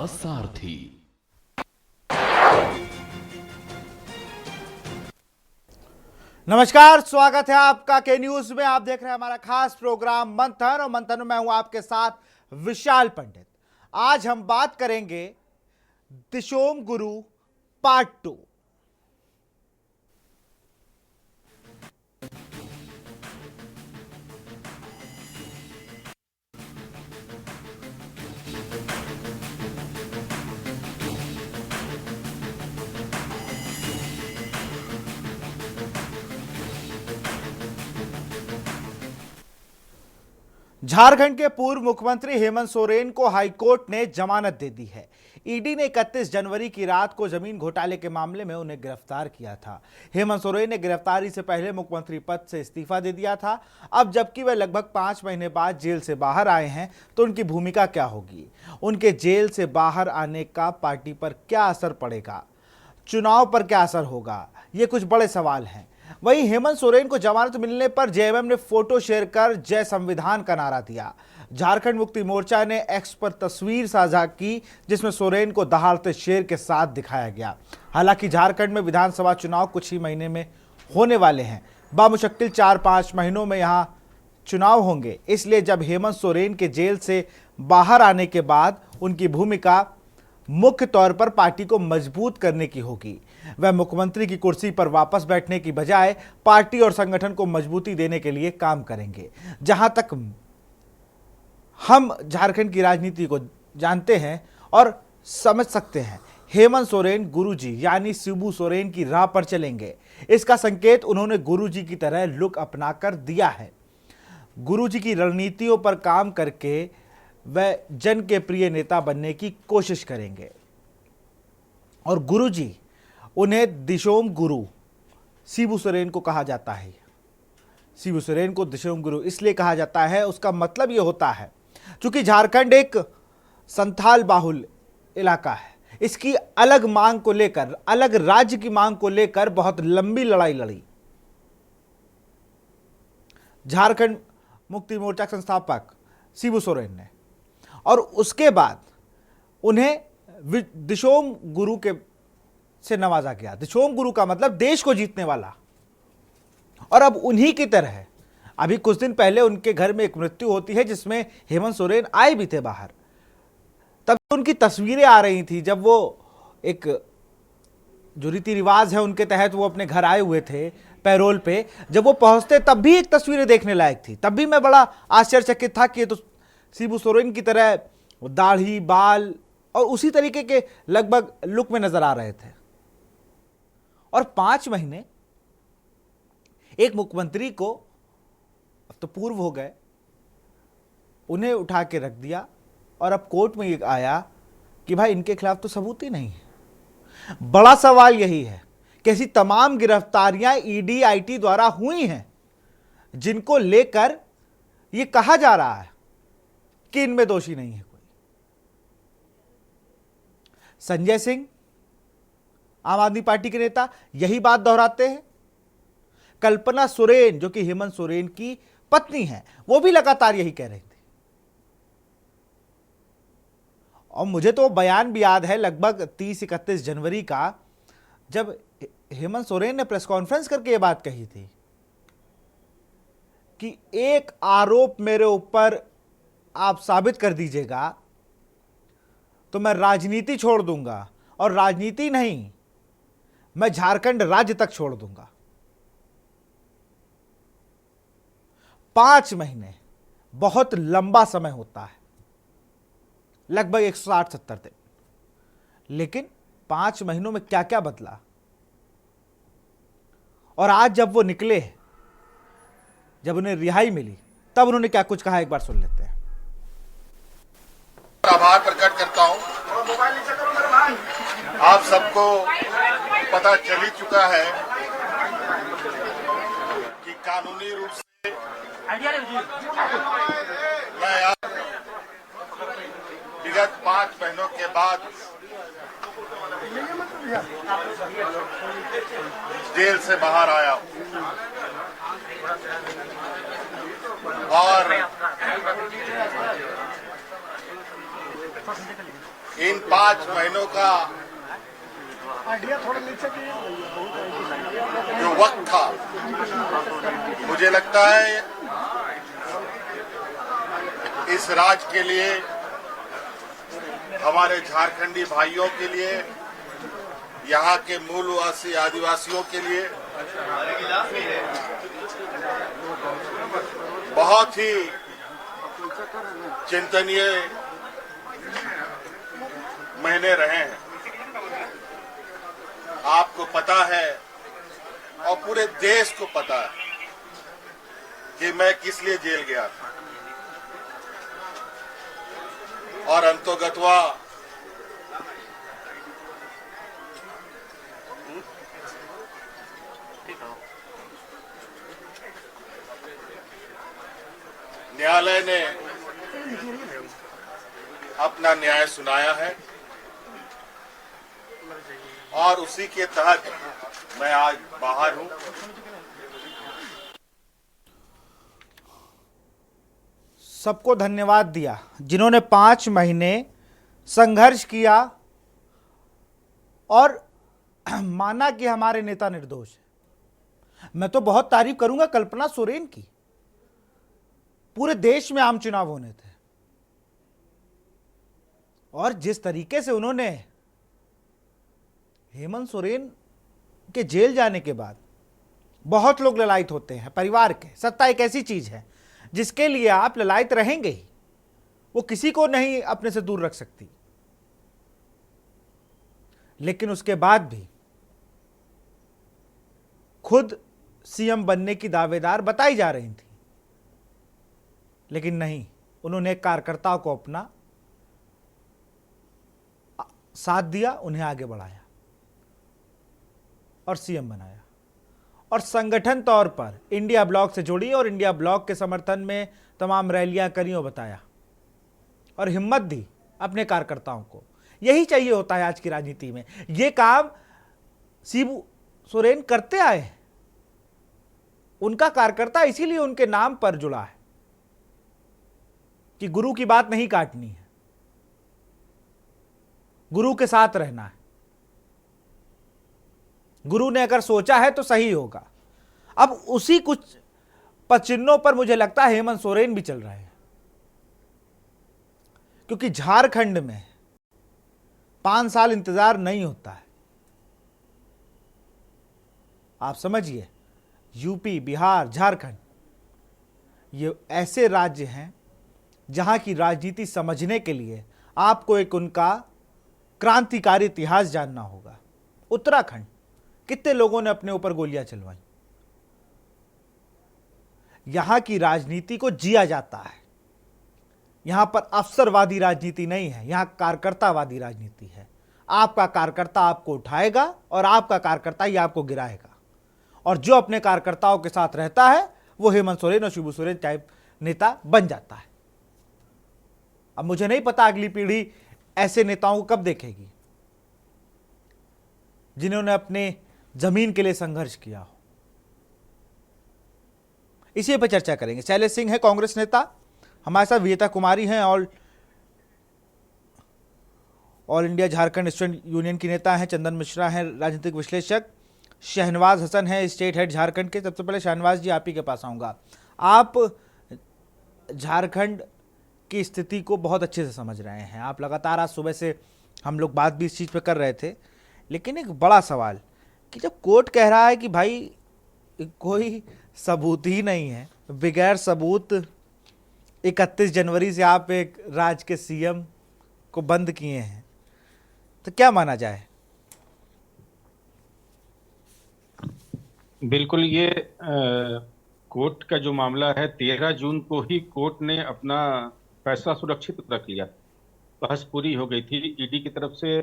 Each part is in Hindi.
सारथी। नमस्कार, स्वागत है आपका के न्यूज में। आप देख रहे हैं हमारा खास प्रोग्राम मंथन, और मंथन में मैं हूं आपके साथ विशाल पंडित। आज हम बात करेंगे दिशोम गुरु पार्ट 2। झारखंड के पूर्व मुख्यमंत्री हेमंत सोरेन को हाईकोर्ट ने जमानत दे दी है। ईडी ने 31 जनवरी की रात को जमीन घोटाले के मामले में उन्हें गिरफ्तार किया था। हेमंत सोरेन ने गिरफ्तारी से पहले मुख्यमंत्री पद से इस्तीफा दे दिया था। अब जबकि वे लगभग 5 महीने बाद जेल से बाहर आए हैं, तो उनकी भूमिका क्या होगी? उनके जेल से बाहर आने का पार्टी पर क्या असर पड़ेगा? चुनाव पर क्या असर होगा? ये कुछ बड़े सवाल हैं। वहीं हेमंत सोरेन को जमानत मिलने पर जेएमएम ने फोटो शेयर कर जय संविधान का नारा दिया। झारखंड मुक्ति मोर्चा ने एक्स पर तस्वीर साझा की, जिसमें सोरेन को दहाड़ते शेर के साथ दिखाया गया। हालांकि झारखंड में विधानसभा चुनाव कुछ ही महीने में होने वाले हैं। बामुश्किल 4-5 महीनों में यहां चुनाव होंगे। इसलिए जब हेमंत सोरेन के जेल से बाहर आने के बाद उनकी भूमिका मुख्य तौर पर पार्टी को मजबूत करने की होगी। वह मुख्यमंत्री की कुर्सी पर वापस बैठने की बजाय पार्टी और संगठन को मजबूती देने के लिए काम करेंगे। जहां तक हम झारखंड की राजनीति को जानते हैं और समझ सकते हैं, हेमंत सोरेन गुरुजी यानी शिबू सोरेन की राह पर चलेंगे। इसका संकेत उन्होंने गुरुजी की तरह लुक अपनाकर दिया है। गुरुजी की रणनीतियों पर काम करके वह जन के प्रिय नेता बनने की कोशिश करेंगे। और गुरुजी, उन्हें दिशोम गुरु शिबू सोरेन को कहा जाता है। शिबू सोरेन को दिशोम गुरु इसलिए कहा जाता है, उसका मतलब यह होता है क्योंकि झारखंड एक संथाल बाहुल इलाका है। इसकी अलग मांग को लेकर, अलग राज्य की मांग को लेकर बहुत लंबी लड़ाई लड़ी। झारखंड मुक्ति मोर्चा के संस्थापक शिबू सोरेन ने, और उसके बाद उन्हें दिशोम गुरु के से नवाजा गया। दिशोम गुरु का मतलब देश को जीतने वाला। और अब उन्हीं की तरह अभी कुछ दिन पहले उनके घर में एक मृत्यु होती है, जिसमें हेमंत सोरेन आए भी थे बाहर। तब उनकी तस्वीरें आ रही थी, जब वो एक जो रीति रिवाज है उनके तहत वो अपने घर आए हुए थे पैरोल पे। जब वो पहुंचते तब भी एक तस्वीरें देखने लायक थी। तब भी मैं बड़ा आश्चर्यचकित था कि ये तो शिबू सोरेन की तरह दाढ़ी, बाल और उसी तरीके के लगभग लुक में नजर आ रहे थे। और 5 महीने एक मुख्यमंत्री को, अब तो पूर्व हो गए, उन्हें उठा के रख दिया। और अब कोर्ट में ये आया कि भाई इनके खिलाफ तो सबूत ही नहीं है। बड़ा सवाल यही है कि ऐसी तमाम गिरफ्तारियां ईडी आईटी द्वारा हुई हैं, जिनको लेकर यह कहा जा रहा है कि इनमें दोषी नहीं है कोई। संजय सिंह, आम आदमी पार्टी के नेता, यही बात दोहराते हैं। कल्पना सोरेन, जो कि हेमंत सोरेन की पत्नी है, वो भी लगातार यही कह रही थी। और मुझे तो बयान भी याद है लगभग 30-31 जनवरी का, जब हेमंत सोरेन ने प्रेस कॉन्फ्रेंस करके यह बात कही थी कि एक आरोप मेरे ऊपर आप साबित कर दीजिएगा तो मैं राजनीति छोड़ दूंगा, और राजनीति नहीं, मैं झारखंड राज्य तक छोड़ दूंगा। 5 महीने बहुत लंबा समय होता है, लगभग 160-70 दिन। लेकिन 5 महीनों में क्या क्या बदला। और आज जब वो निकले, जब उन्हें रिहाई मिली, तब उन्होंने क्या कुछ कहा, एक बार सुन लेते हैं। आभार प्रकट करता हूं। आप सबको पता चल ही चुका है कि कानूनी रूप से मैं अब विगत 5 महीनों के बाद जेल से बाहर आया हूं। और इन 5 महीनों का जो वक्त था, मुझे लगता है इस राज्य के लिए, हमारे झारखंडी भाइयों के लिए, यहाँ के मूलवासी आदिवासियों के लिए बहुत ही चिंतनीय महीने रहे हैं। आपको पता है और पूरे देश को पता है कि मैं किस लिए जेल गया था, और अंतोगत्वा न्यायालय ने अपना न्याय सुनाया है और उसी के तहत मैं आज बाहर हूं। सबको धन्यवाद दिया जिन्होंने 5 महीने संघर्ष किया और माना कि हमारे नेता निर्दोष है। मैं तो बहुत तारीफ करूंगा कल्पना सोरेन की। पूरे देश में आम चुनाव होने थे और जिस तरीके से उन्होंने हेमंत सोरेन के जेल जाने के बाद, बहुत लोग ललायित होते हैं परिवार के। सत्ता एक ऐसी चीज है जिसके लिए आप ललायित रहेंगे ही, वो किसी को नहीं अपने से दूर रख सकती। लेकिन उसके बाद भी खुद सीएम बनने की दावेदार बताई जा रही थी, लेकिन नहीं, उन्होंने कार्यकर्ताओं को अपना साथ दिया, उन्हें आगे बढ़ाया और सीएम बनाया और संगठन तौर पर इंडिया ब्लॉक से जुड़ी और इंडिया ब्लॉक के समर्थन में तमाम रैलियां करी और बताया और हिम्मत दी अपने कार्यकर्ताओं को। यही चाहिए होता है आज की राजनीति में। यह काम शिबू सोरेन करते आए हैं। उनका कार्यकर्ता इसीलिए उनके नाम पर जुड़ा है कि गुरु की बात नहीं काटनी है, गुरु के साथ रहना है। गुरु ने अगर सोचा है तो सही होगा। अब उसी कुछ पचिन्हों पर मुझे लगता है हेमंत सोरेन भी चल रहे हैं, क्योंकि झारखंड में 5 साल इंतजार नहीं होता है। आप समझिए, यूपी, बिहार, झारखंड ये ऐसे राज्य हैं जहां की राजनीति समझने के लिए आपको एक उनका क्रांतिकारी इतिहास जानना होगा। उत्तराखंड, कितने लोगों ने अपने ऊपर गोलियां चलवाई। यहां की राजनीति को जिया जाता है। यहां पर अवसरवादी राजनीति नहीं है, यहां कार्यकर्तावादी राजनीति है। आपका कार्यकर्ता आपको उठाएगा और आपका कार्यकर्ता ही आपको गिराएगा। और जो अपने कार्यकर्ताओं के साथ रहता है वो हेमंत सोरेन और शिबू सोरेन टाइप नेता बन जाता है। अब मुझे नहीं पता अगली पीढ़ी ऐसे नेताओं को कब देखेगी जिन्होंने अपने जमीन के लिए संघर्ष किया हो। इसी पर चर्चा करेंगे। शैलेश सिंह है कांग्रेस नेता, हमारे साथ विजेता कुमारी हैं all India Jharkhand student union की नेता हैं, चंदन मिश्रा हैं राजनीतिक विश्लेषक, शहनवाज हसन है स्टेट हेड झारखंड के। सबसे पहले शहनवाज जी आप ही के पास आऊंगा। आप झारखंड की स्थिति को बहुत अच्छे से समझ रहे हैं। आप लगातार, आज सुबह से हम लोग बात भी इस चीज़ पे कर रहे थे, लेकिन एक बड़ा सवाल कि जब कोर्ट कह रहा है कि भाई कोई सबूत ही नहीं है, बगैर सबूत 31 जनवरी से आप एक राज्य के सीएम को बंद किए हैं, तो क्या माना जाए? बिल्कुल, ये कोर्ट का जो मामला है 13 जून को ही कोर्ट ने अपना फैसला सुरक्षित रख लिया। बहस पूरी हो गई थी। ईडी की तरफ से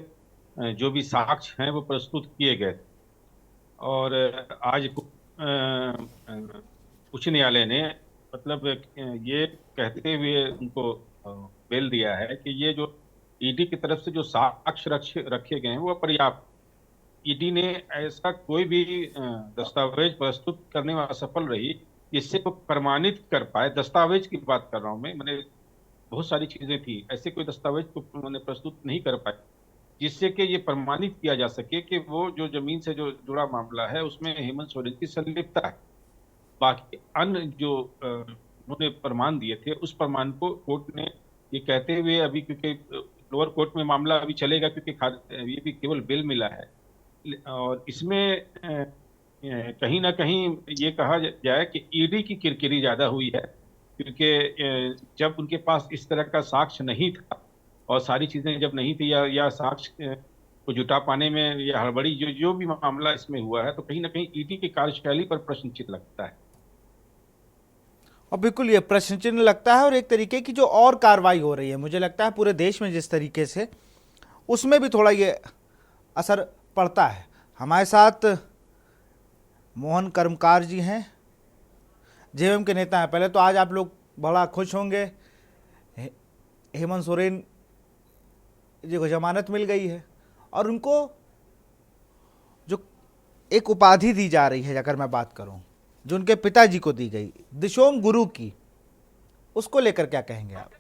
जो भी साक्ष्य हैं वो प्रस्तुत किए गए और आज उच्च न्यायालय ने मतलब ये कहते हुए उनको बेल दिया है कि ये जो ईडी की तरफ से जो साक्ष्य रखे गए हैं वो पर्याप्त। ईडी ने ऐसा कोई भी दस्तावेज प्रस्तुत करने में असफल रही जिससे वो प्रमाणित कर पाए। दस्तावेज की बात कर रहा हूं मैं, मैंने बहुत सारी चीजें थी, ऐसे कोई दस्तावेज को उन्होंने प्रस्तुत नहीं कर पाए जिससे कि ये प्रमाणित किया जा सके कि वो जो जमीन से जो जुड़ा मामला है उसमें हेमंत सोरेन की संलिप्तता है। बाकी अन्य जो उन्होंने प्रमाण दिए थे उस प्रमाण को कोर्ट ने ये कहते हुए, अभी क्योंकि लोअर कोर्ट में मामला अभी चलेगा क्योंकि ये भी केवल बेल मिला है, और इसमें कहीं ना कहीं ये कहा जाए कि ईडी की किरकिरी ज्यादा हुई है, क्योंकि जब उनके पास इस तरह का साक्ष्य नहीं था और सारी चीजें जब नहीं थी, या साक्ष्य को जुटा पाने में या हड़बड़ी जो जो भी मामला इसमें हुआ है, तो कहीं ना कहीं ईडी की कार्यशैली पर प्रश्न चिन्ह लगता है। और बिल्कुल ये प्रश्न चिन्ह लगता है, और एक तरीके की जो और कार्रवाई हो रही है मुझे लगता है पूरे देश में जिस तरीके से, उसमें भी थोड़ा ये असर पड़ता है। हमारे साथ मोहन कर्मकार जी हैं, जेएमएम के नेता हैं। पहले तो आज आप लोग बड़ा खुश होंगे, हेमंत सोरेन जी को जमानत मिल गई है और उनको जो एक उपाधि दी जा रही है, अगर मैं बात करूं जो उनके पिताजी को दी गई दिशोम गुरु की, उसको लेकर क्या कहेंगे आप?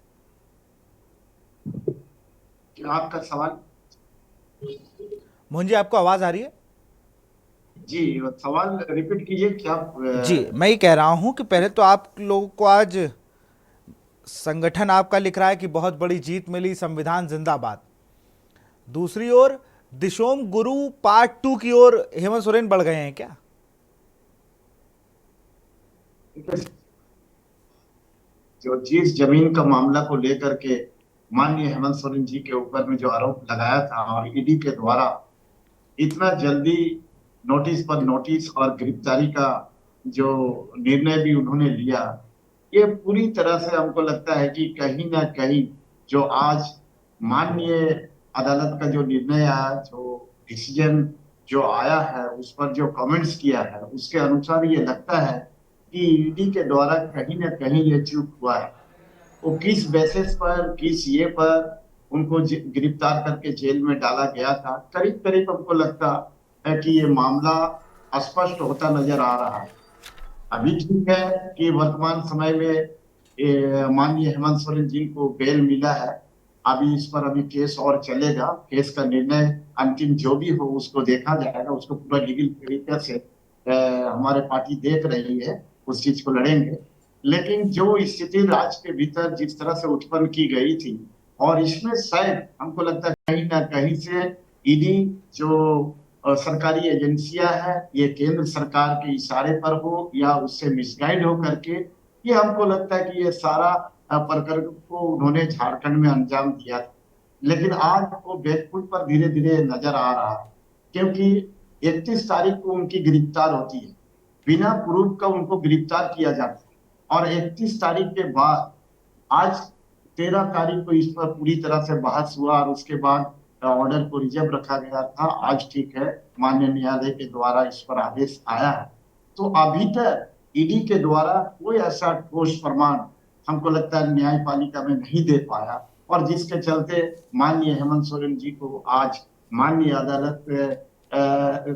आपका सवाल? मोहन जी, आपको आवाज आ रही है? जी, सवाल रिपीट कीजिए। क्या जी, मैं ये कह रहा हूं कि पहले तो आप लोगों को आज संगठन आपका लिख रहा है कि बहुत बड़ी जीत मिली, संविधान जिंदाबाद। दूसरी ओर दिशोम गुरु पार्ट 2 की ओर हेमंत सोरेन बढ़ गए हैं क्या? जो जिस जमीन का मामला को लेकर के माननीय हेमंत सोरेन जी के ऊपर में जो आरोप लगाया था और ईडी के द्वारा इतना जल्दी नोटिस पर नोटिस और गिरफ्तारी का जो निर्णय भी उन्होंने लिया, ये पूरी तरह से हमको लगता है कि कहीं ना कहीं जो आज माननीय अदालत का जो निर्णय आया, जो डिसीजन जो आया है, उस पर जो कमेंट्स किया है, उसके अनुसार ये लगता है कि ईडी के द्वारा कहीं ना कहीं ये चूक हुआ है। वो किस बेसिस पर, किस ये पर उनको गिरफ्तार करके जेल में डाला गया था, करीब करीब हमको लगता है कि ये मामला स्पष्ट होता नजर आ रहा है। अभी ठीक है कि वर्तमान समय में माननीय हेमंत सोरेन जी को बेल मिला है। अभी इस पर अभी केस और चलेगा। केस का निर्णय अंतिम जो भी हो उसको देखा जाएगा, उसको पूरा लीगल तरीके से हमारे पार्टी देख रही है, उस चीज को लड़ेंगे। लेकिन जो स्थिति राज्य के भीतर जिस तरह से उत्पन्न की गई थी, और इसमें शायद हमको लगता है कहीं ना कहीं से ईडी जो सरकारी एजेंसियां हैं, ये केंद्र सरकार के इशारे पर हो या उससे मिसगाइड हो करके, ये हमको लगता है कि ये सारा प्रकरण को उन्होंने झारखंड में अंजाम दिया था। लेकिन आज वो बैकफुट पर धीरे धीरे नजर आ रहा है, क्योंकि 31 तारीख को उनकी गिरफ्तार होती है, बिना प्रूफ का उनको गिरफ्तार किया जाता है, और 31 तारीख के बाद आज 13 तारीख को इस पर पूरी तरह से बहस हुआ और उसके बाद ऑर्डर को रिजर्व रखा गया था। आज ठीक है, माननीय न्यायालय के द्वारा इस पर आदेश आया है। तो अभी तक ईडी के द्वारा कोई ऐसा ठोस प्रमाण हमको लगता है न्यायपालिका में नहीं दे पाया, और जिसके चलते माननीय हेमंत सोरेन जी को आज माननीय अदालत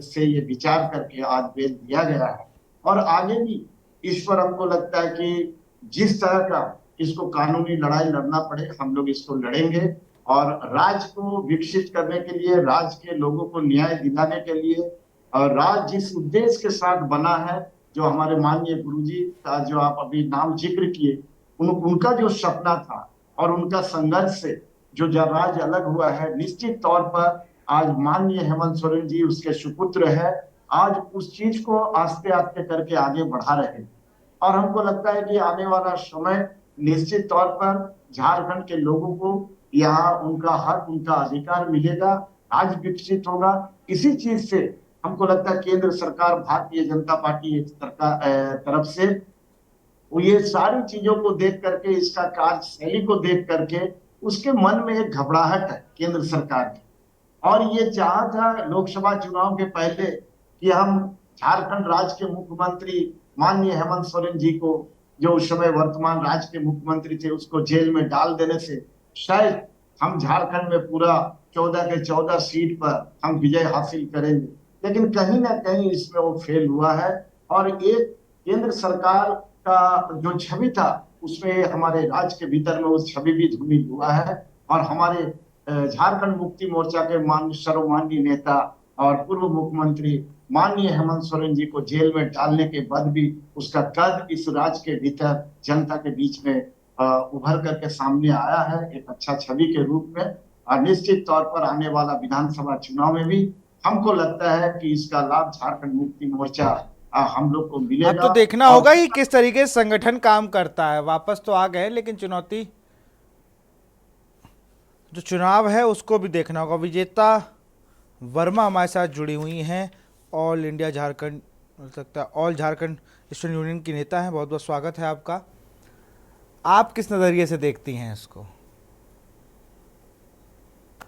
से ये विचार करके आज बेल दिया गया है। और आगे भी इस पर हमको लगता है कि जिस तरह का इसको कानूनी लड़ाई लड़ना पड़े, हम लोग इसको लड़ेंगे, और राज्य को विकसित करने के लिए, राज्य के लोगों को न्याय दिलाने के लिए, और राज्य जिस उद्देश्य के साथ बना है, जो हमारे माननीय गुरुजी का जो आप अभी नाम जिक्र किए, उनका जो सपना था और उनका संघर्ष से जो राज्य अलग हुआ है, निश्चित तौर पर आज माननीय हेमंत सोरेन जी उसके सुपुत्र है, आज उस चीज को आस्ते आस्ते करके आगे बढ़ा रहे हैं। और हमको लगता है कि आने वाला समय निश्चित तौर पर झारखंड के लोगों को यहाँ उनका हक, उनका अधिकार मिलेगा, राज्य विकसित होगा। इसी चीज से हमको लगता है केंद्र सरकार, भारतीय जनता पार्टी तरफ से वो ये सारी चीजों को देख करके, इसका कार्यशैली को देख करके उसके मन में एक घबराहट है केंद्र सरकार की, और ये चाहा था लोकसभा चुनाव के पहले कि हम झारखंड राज्य के मुख्यमंत्री माननीय हेमंत सोरेन जी को, जो उस समय वर्तमान राज्य के मुख्यमंत्री थे, उसको जेल में डाल देने से शायद हम झारखंड में पूरा 14 के 14 सीट पर हम विजय हासिल करेंगे। लेकिन कहीं ना कहीं इसमें वो फेल हुआ है, और एक केंद्र सरकार का जो छवि था उसमें हमारे राज्य के भीतर में उस छवि भी धूमिल हुआ है। और हमारे झारखंड मुक्ति मोर्चा के सर्वमान्य नेता और पूर्व मुख्यमंत्री माननीय हेमंत सोरेन जी को जेल में डालने के बाद भी उसका कद इस राज्य के भीतर जनता के बीच में उभर करके सामने आया है एक अच्छा छवि के रूप में। और निश्चित तौर पर आने वाला विधानसभा चुनाव में भी हमको लगता है कि इसका लाभ झारखंड मुक्ति मोर्चा हम लोग को अब मिलेगा। तो देखना और होगा ही किस तरीके से संगठन काम करता है। वापस तो आ गए, लेकिन चुनौती जो चुनाव है उसको भी देखना होगा। विजेता वर्मा हमारे साथ जुड़ी हुई हैं, ऑल इंडिया झारखंड, हो सकता है ऑल झारखंड स्टूडेंट यूनियन की नेता हैं। बहुत बहुत स्वागत है आपका। आप किस नज़रिए से देखती हैं इसको?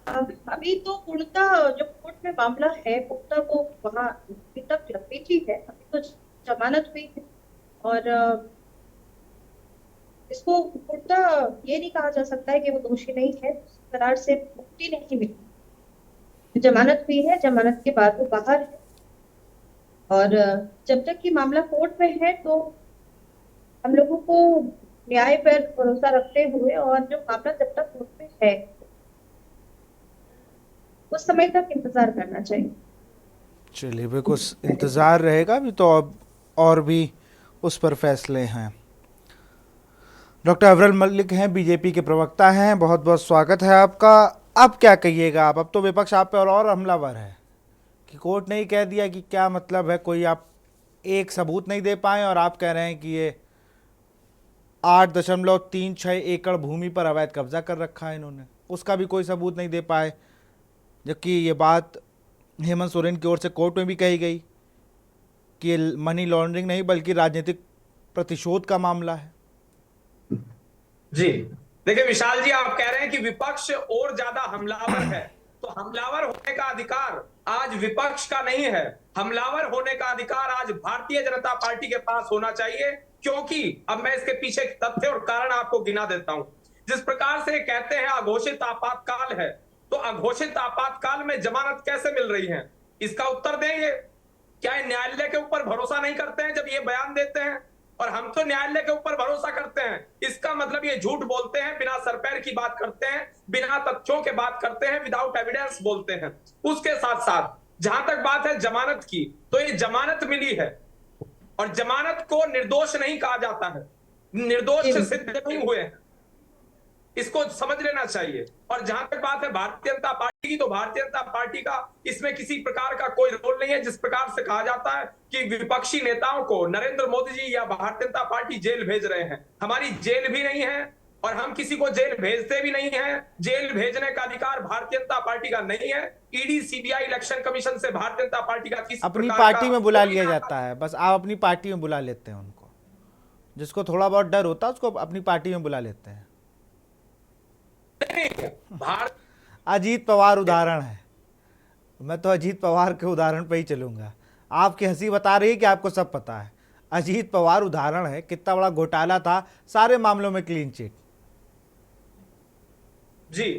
अभी तो पूर्णतः जो कोर्ट में मामला है पूर्णतः वो वहाँ अभी तक लंबित ही है। अभी तो जमानत हुई है और इसको पूर्णतः ये नहीं कहा जा सकता है कि वो दोषी नहीं है, करार से मुक्ति नहीं मिली। जमानत हुई है, जमानत के बाद वो बाहर है और जब तक कि मामला कोर्ट में है तो हम लोगों को न्याय पर भरोसा रखते हुए और जो मामला जब तक कोर्ट में है उस समय तक इंतजार करना चाहिए। चलिए, बिल्कुल इंतज़ार रहेगा। अभी तो अब और भी उस पर फैसले हैं। डॉक्टर अवरल मलिक हैं, बीजेपी के प्रवक्ता हैं। बहुत बहुत स्वागत है आपका। अब क्या कहिएगा आप? अब तो विपक्ष आप पे और हमलावर है कि कोर्ट ने ही कह दिया कि क्या मतलब है, कोई आप एक सबूत नहीं दे पाए और आप कह रहे हैं कि ये 8.36 एकड़ भूमि पर अवैध कब्जा कर रखा है इन्होंने, उसका भी कोई सबूत नहीं दे पाए। जबकि ये बात हेमंत सोरेन की ओर से कोर्ट में भी कही गई कि ये मनी लॉन्ड्रिंग नहीं बल्कि राजनीतिक प्रतिशोध का मामला है। जी देखिए विशाल जी, आप कह रहे हैं कि विपक्ष और ज्यादा हमलावर है, तो हमलावर होने का अधिकार आज विपक्ष का नहीं है। हमलावर होने का अधिकार आज भारतीय जनता पार्टी के पास होना चाहिए, क्योंकि अब मैं इसके पीछे तथ्य और कारण आपको गिना देता हूं। जिस प्रकार से कहते हैं अघोषित आपातकाल है, तो अघोषित आपातकाल में जमानत कैसे मिल रही है, इसका उत्तर देंगे। क्या न्यायालय के ऊपर भरोसा नहीं करते हैं जब ये बयान देते हैं? और हम तो न्यायालय के ऊपर भरोसा करते हैं। इसका मतलब ये झूठ बोलते हैं, बिना सरपैर की बात करते हैं, बिना तथ्यों के बात करते हैं, विदाउट एविडेंस बोलते हैं। उसके साथ साथ जहां तक बात है जमानत की, तो ये जमानत मिली है और जमानत को निर्दोष नहीं कहा जाता है, निर्दोष सिद्ध नहीं हुए हैं, इसको समझ लेना चाहिए। और जहां तक बात है भारतीय जनता पार्टी की, तो भारतीय जनता पार्टी का इसमें किसी प्रकार का कोई रोल नहीं है। जिस प्रकार से कहा जाता है कि विपक्षी नेताओं को नरेंद्र मोदी जी या भारतीय जनता पार्टी जेल भेज रहे हैं, हमारी जेल भी नहीं है और हम किसी को जेल भेजते भी नहीं है। जेल भेजने का अधिकार भारतीय जनता पार्टी का नहीं है। ईडी, सीबीआई, इलेक्शन कमीशन से भारतीय जनता पार्टी का किसी अपनी प्रकार पार्टी का में बुला कोई लिया नाता जाता है, बस आप अपनी पार्टी में बुला लेते हैं उनको। जिसको थोड़ा बहुत डर होता है उसको अपनी पार्टी में बुला लेते हैं। नहीं। भारत अजीत पवार उदाहरण है, मैं तो अजीत पवार के उदाहरण पे ही चलूंगा। आपकी हंसी बता रही है कि आपको सब पता है। अजीत पवार उदाहरण है, कितना बड़ा घोटाला था, सारे मामलों में क्लीन चिट। जी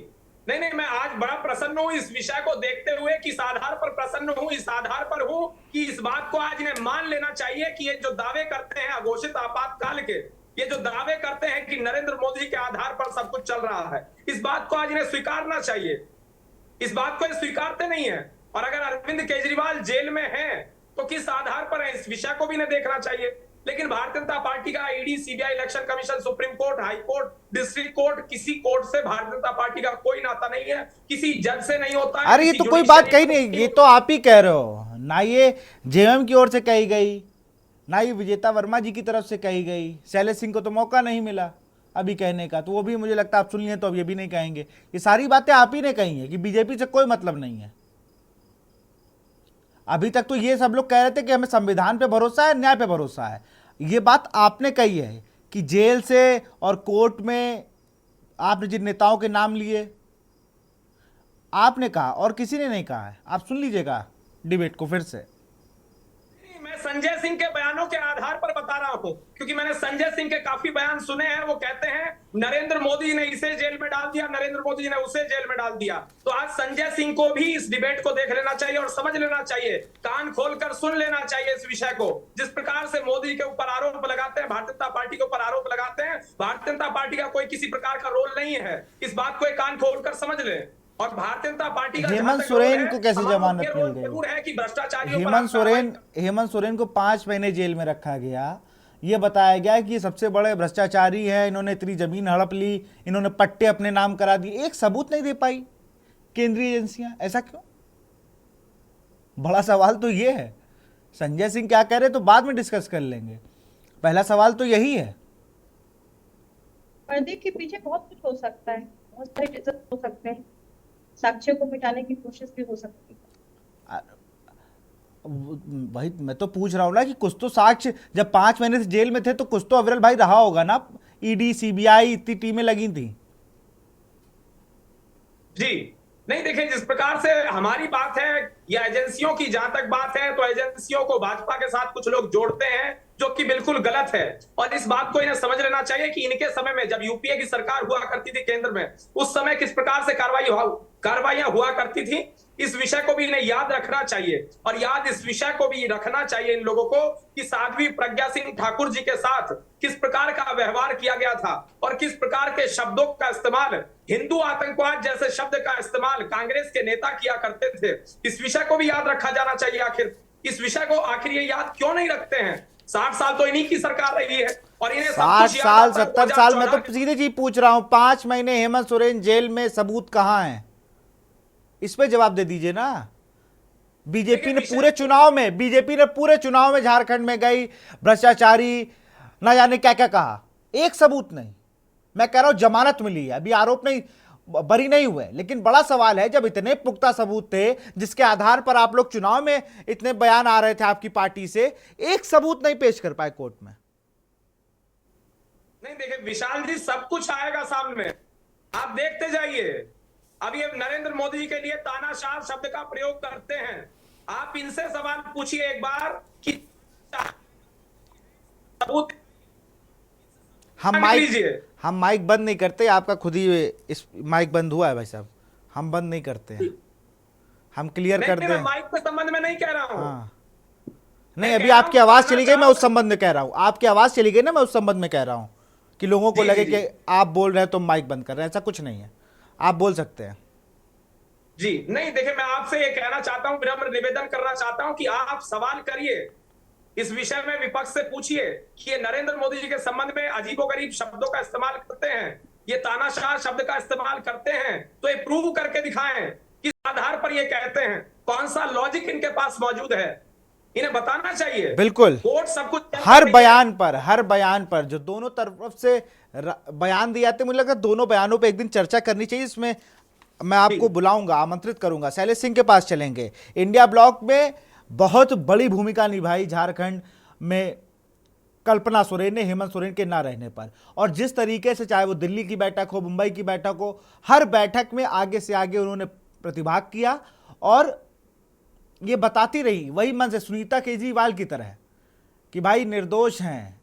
नहीं, मैं आज बड़ा प्रसन्न हूं इस विषय को देखते हुए कि इस आधार पर प्रसन्न हूं, इस आधार पर हूं कि इस बात को आज इन्हें मान लेना चाहिए कि ये जो दावे करते हैं अघोषित आपातकाल के, ये जो दावे करते हैं कि नरेंद्र मोदी जी के आधार पर सब कुछ चल रहा है, इस बात को आज इन्हें स्वीकारना चाहिए। इस बात को ये स्वीकारते नहीं है। और अगर अरविंद केजरीवाल जेल में हैं तो किस आधार पर है, इस विषय को भी इन्हें देखना चाहिए। लेकिन भारतीय जनता पार्टी का ED, CBI, election commission, supreme court, high court, district court, किसी कोर्ट से भारतीय जनता पार्टी का कोई नाता नहीं है, किसी जज से नहीं होता है। अरे ये तो कोई बात कही नहीं, ये तो आप ही कह रहे हो ना। ये जेएम की ओर से कही गई ना, ये विजेता वर्मा जी की तरफ से कही गई। शैलेश सिंह को तो मौका नहीं मिला अभी कहने का, तो वो भी मुझे लगता है आप सुन लिए तो अब ये भी नहीं कहेंगे। ये सारी बातें आप ही ने कही हैं कि बीजेपी से कोई मतलब नहीं है। अभी तक तो ये सब लोग कह रहे थे कि हमें संविधान पे भरोसा है, न्याय पे भरोसा है। ये बात आपने कही है कि जेल से और कोर्ट में आपने जिन नेताओं के नाम लिए आपने कहा और किसी ने नहीं कहा है। आप सुन लीजिएगा डिबेट को फिर से। मैं संजय सिंह के बयानों के आधार पर बता रहा हूं, क्योंकि मैंने संजय सिंह के काफी बयान सुने हैं। वो कहते हैं नरेंद्र मोदी ने इसे जेल में डाल दिया, नरेंद्र मोदी ने उसे जेल में डाल दिया। तो आज संजय सिंह को भी इस डिबेट को देख लेना चाहिए और समझ लेना चाहिए, कान खोलकर सुन लेना चाहिए इस विषय को। जिस प्रकार से मोदी के ऊपर आरोप लगाते हैं, भारतीय जनता पार्टी के ऊपर आरोप लगाते हैं, भारतीय जनता पार्टी का कोई किसी प्रकार का रोल नहीं है। इस बात को एक कान खोलकर समझ ले। और भारतीय जनता पार्टी का हेमंत सोरेन को कैसे जमानत मिल गई? जरूर है कि भ्रष्टाचारियों पर हेमंत सोरेन को 5 महीने जेल में रखा गया। ये बताया गया कि ये सबसे बड़े भ्रष्टाचारी है, इन्होंने इतनी जमीन हड़प ली, इन्होंने पट्टे अपने नाम करा दिए। एक सबूत नहीं दे पाई केंद्रीय एजेंसियां, ऐसा क्यों? बड़ा सवाल तो ये है। संजय सिंह क्या कह रहे तो बाद में डिस्कस कर लेंगे, पहला सवाल तो यही है। पर्दे के पीछे बहुत कुछ हो सकता है, बहुत सारे रीजन हो सकते हैं, साक्ष्यों को मिटाने की कोशिश भी हो सकती है। भाई मैं तो पूछ रहा हूँ ना कि कुछ तो साक्ष्य, जब 5 महीने से जेल में थे तो कुछ तो अविरल भाई रहा होगा ना। ईडी सीबीआई इतनी टीमें लगी थी। जी नहीं, देखिए जिस प्रकार से हमारी बात है या एजेंसियों की जहां तक बात है, तो एजेंसियों को भाजपा के साथ कुछ लोग जोड़ते हैं, जो कि बिल्कुल गलत है। और इस बात को इन्हें समझ लेना चाहिए कि इनके समय में जब यूपीए की सरकार हुआ करती थी केंद्र में, उस समय किस प्रकार से कार्रवाइयां हुआ करती थी। इस विषय को भी इन्हें याद रखना चाहिए। और याद इस विषय को भी रखना चाहिए इन लोगों को कि साध्वी प्रज्ञा सिंह ठाकुर जी के साथ किस प्रकार का व्यवहार किया गया था और किस प्रकार के शब्दों का इस्तेमाल, हिंदू आतंकवाद जैसे शब्द का इस्तेमाल कांग्रेस के नेता किया करते थे। इस विषय को भी याद रखा जाना चाहिए। आखिर इस विषय को आखिर ये याद क्यों नहीं रखते हैं? 60 साल तो इन्हीं की सरकार रही है और इन्हें 60 साल 70 साल। मैं तो सीधे जी पूछ रहा हूं, 5 महीने हेमंत सोरेन जेल में, सबूत कहां है? इस पे जवाब दे दीजिए ना। बीजेपी ने पूरे चुनाव में झारखंड में गई, भ्रष्टाचारी ना जाने क्या क्या कहा, एक सबूत नहीं। मैं कह रहा हूं जमानत मिली है, अभी आरोप नहीं, बरी नहीं हुए। लेकिन बड़ा सवाल है, जब इतने पुख्ता सबूत थे जिसके आधार पर आप लोग चुनाव में इतने बयान आ रहे थे आपकी पार्टी से, एक सबूत नहीं पेश कर पाए कोर्ट में। नहीं देखिए विशाल जी, सब कुछ आएगा सामने, आप देखते जाइए। अब ये नरेंद्र मोदी जी के लिए तानाशाह शब्द का प्रयोग करते हैं। आप इनसे सवाल पूछिए एक बार कि सबूत हम माइक बंद नहीं करते, आपका खुद ही इस माइक बंद हुआ है भाई साहब, हम बंद नहीं करते हैं, हम क्लियर कर दें। माइक के संबंध में नहीं कह रहा हूं। हाँ नहीं, अभी आपकी आवाज चली गई, मैं उस संबंध में कह रहा हूं। आपकी आवाज चली गई ना, मैं उस संबंध में कह रहा हूं कि लोगों को लगे कि आप बोल रहे हैं तो माइक बंद कर रहे हैं, ऐसा कुछ नहीं है, आप बोल सकते हैं। जी नहीं, देखिए मैं आपसे ये कहना चाहता हूं, विनम्र निवेदन करना चाहता हूं कि आप सवाल करिए, इस विषय में विपक्ष से पूछिए कि ये नरेंद्र मोदी जी के संबंध में अजीबोगरीब शब्दों का इस्तेमाल करते हैं, ये तानाशाह शब्द का इस्तेमाल करते हैं, तो ये प्रूव करके दिखाएं किस आधार पर ये कहते हैं, कौन सा लॉजिक इनके पास मौजूद है, इन्हें बताना चाहिए। बिल्कुल, कोर्ट सब कुछ हर बयान पर जो दोनों तरफ से बयान दिए जाते, मुझे लगता है दोनों बयानों पे एक दिन चर्चा करनी चाहिए। इसमें मैं आपको बुलाऊंगा, आमंत्रित करूंगा, शैलेश सिंह के पास चलेंगे। इंडिया ब्लॉक में बहुत बड़ी भूमिका निभाई झारखंड में कल्पना सोरेन ने, हेमंत सोरेन के ना रहने पर। और जिस तरीके से, चाहे वो दिल्ली की बैठक हो, मुंबई की बैठक हो, हर बैठक में आगे से आगे उन्होंने प्रतिभाग किया और ये बताती रही वही मन से, सुनीता केजरीवाल की तरह, कि भाई निर्दोष हैं,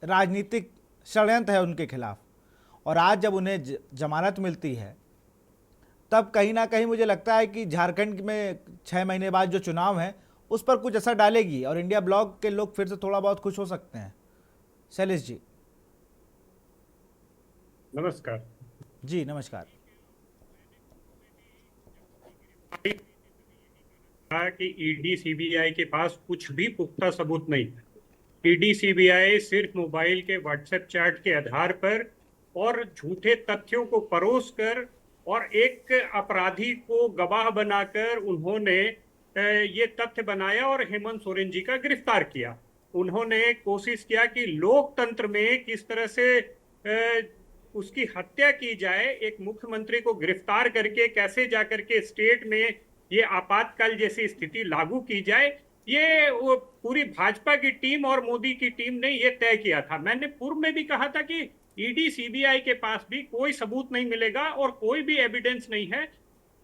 राजनीतिक षड्यंत्र है उनके खिलाफ। और आज जब उन्हें जमानत मिलती है, तब कहीं ना कहीं मुझे लगता है कि झारखंड में 6 महीने बाद जो चुनाव है उस पर कुछ असर डालेगी और इंडिया ब्लॉक के लोग फिर से थोड़ा बहुत खुश हो सकते हैं। शैलेश जी नमस्कार। जी नमस्कार। कहा कि ईडी सीबीआई के पास कुछ भी पुख्ता सबूत नहीं है। ईडी सीबीआई सिर्फ मोबाइल के व्हाट्सएप चैट के आधार पर और झूठे तथ्यों को परोस कर और एक अपराधी को गवाह बनाकर उन्होंने ये तथ्य बनाया और हेमंत सोरेन जी का गिरफ्तार किया। उन्होंने कोशिश किया कि लोकतंत्र में किस तरह से उसकी हत्या की जाए, एक मुख्यमंत्री को गिरफ्तार करके कैसे जाकर के स्टेट में ये आपातकाल जैसी स्थिति लागू की जाए, ये वो पूरी भाजपा की टीम और मोदी की टीम ने ये तय किया था। मैंने पूर्व में भी कहा था कि ईडी सीबीआई के पास भी कोई सबूत नहीं मिलेगा और कोई भी एविडेंस नहीं है,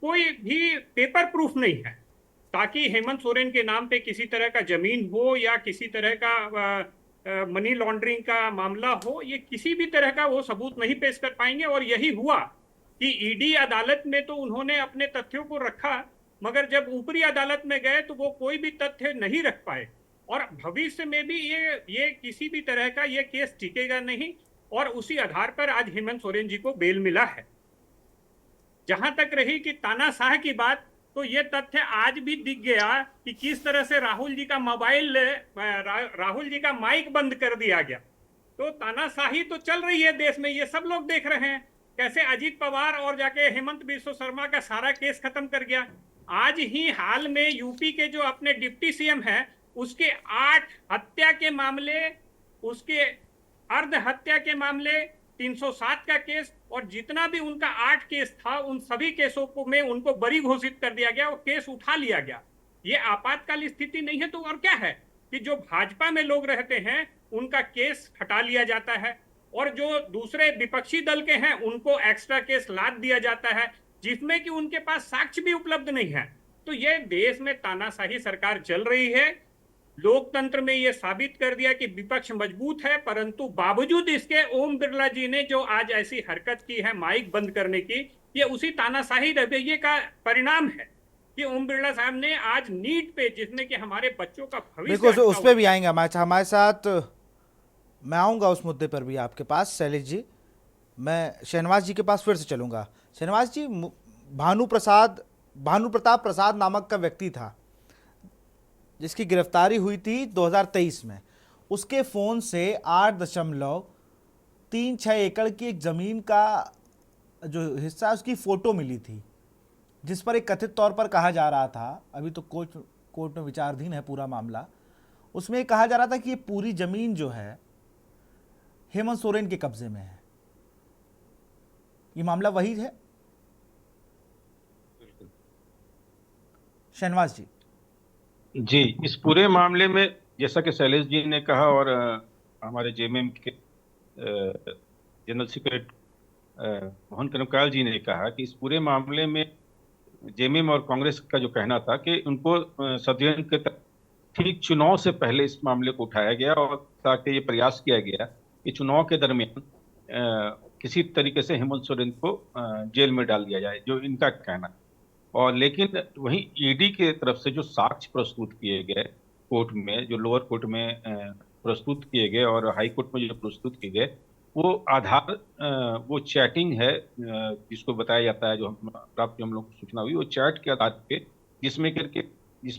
कोई भी पेपर प्रूफ नहीं है। ताकि हेमंत सोरेन के नाम पे किसी तरह का जमीन हो या किसी तरह का मनी लॉन्ड्रिंग का मामला हो, ये किसी भी तरह का वो सबूत नहीं पेश कर पाएंगे। और यही हुआ कि ईडी अदालत में तो उन्होंने अपने तथ्यों को रखा, मगर जब ऊपरी अदालत में गए तो वो कोई भी तथ्य नहीं रख पाए। और भविष्य में भी ये किसी भी तरह का ये केस टिकेगा नहीं, और उसी आधार पर आज हेमंत सोरेन जी को बेल मिला है। जहां तक रही कि तानाशाह की बात, तो ये तथ्य आज भी दिख गया कि किस तरह से राहुल जी का मोबाइल, राहुल जी का माइक बंद कर दिया गया। तो तानाशाही तो चल रही है देश में, ये सब लोग देख रहे हैं कैसे अजीत पवार और जाके हेमंत बिस्व शर्मा का सारा केस खत्म कर गया। आज ही हाल में यूपी के जो अपने डिप्टी सीएम हैं, उसके 8 हत्या के मामले, उसके अर्ध हत्या के मामले, 307 का केस, और जितना भी उनका 8 केस था, उन सभी केसों को में उनको बरी घोषित कर दिया गया, वो केस उठा लिया गया। ये आपातकाल स्थिति नहीं है तो और क्या है कि जो भाजपा में लोग रहते हैं उनका केस हटा लिया जाता है, और जो दूसरे विपक्षी दल के हैं उनको एक्स्ट्रा केस लाद दिया जाता है, जिसमें कि उनके पास साक्ष्य भी उपलब्ध नहीं है। तो ये देश में तानाशाही सरकार चल रही है। लोकतंत्र में ये साबित कर दिया कि विपक्ष मजबूत है, परंतु बावजूद इसके ओम बिरला जी ने जो आज ऐसी हरकत की है माइक बंद करने की, ये उसी तानाशाही रवैये का परिणाम है कि ओम बिरला साहब ने आज नीट पे, जिसमें कि हमारे बच्चों का भविष्य, बिल्कुल उस पर भी आएंगे हमारे साथ, मैं आऊँगा उस मुद्दे पर भी आपके पास। शैलेश जी, मैं शहनवाज जी के पास फिर से चलूँगा। शहनवाज जी, भानु प्रताप प्रसाद नामक का व्यक्ति था जिसकी गिरफ्तारी हुई थी 2023 में। उसके फ़ोन से 8.36 एकड़ की एक ज़मीन का जो हिस्सा, उसकी फ़ोटो मिली थी, जिस पर एक कथित तौर पर कहा जा रहा था, अभी तो कोर्ट में विचाराधीन है पूरा मामला, उसमें कहा जा रहा था कि ये पूरी ज़मीन जो है हेमंत सोरेन के कब्जे में है। ये मामला वही है शहनवाज जी? जी, इस पूरे मामले में जैसा कि शैलेश जी ने कहा और हमारे जेएमएम के जनरल सेक्रेटरी मोहन कर्मकाल जी ने कहा कि इस पूरे मामले में जेएमएम और कांग्रेस का जो कहना था कि उनको सदन के ठीक चुनाव से पहले इस मामले को उठाया गया, और ताकि ये प्रयास किया गया कि चुनाव के दरमियान किसी तरीके से हेमंत सोरेन को जेल में डाल दिया जाए, जो इनका कहना। और लेकिन वहीं ईडी के तरफ से जो साक्ष्य प्रस्तुत किए गए कोर्ट में, जो लोअर कोर्ट में प्रस्तुत किए गए और हाई कोर्ट में जो प्रस्तुत किए गए, वो आधार वो चैटिंग है जिसको बताया जाता है, जो प्राप्त हम लोग को सूचना हुई, वो चैट के आधार पे जिसमें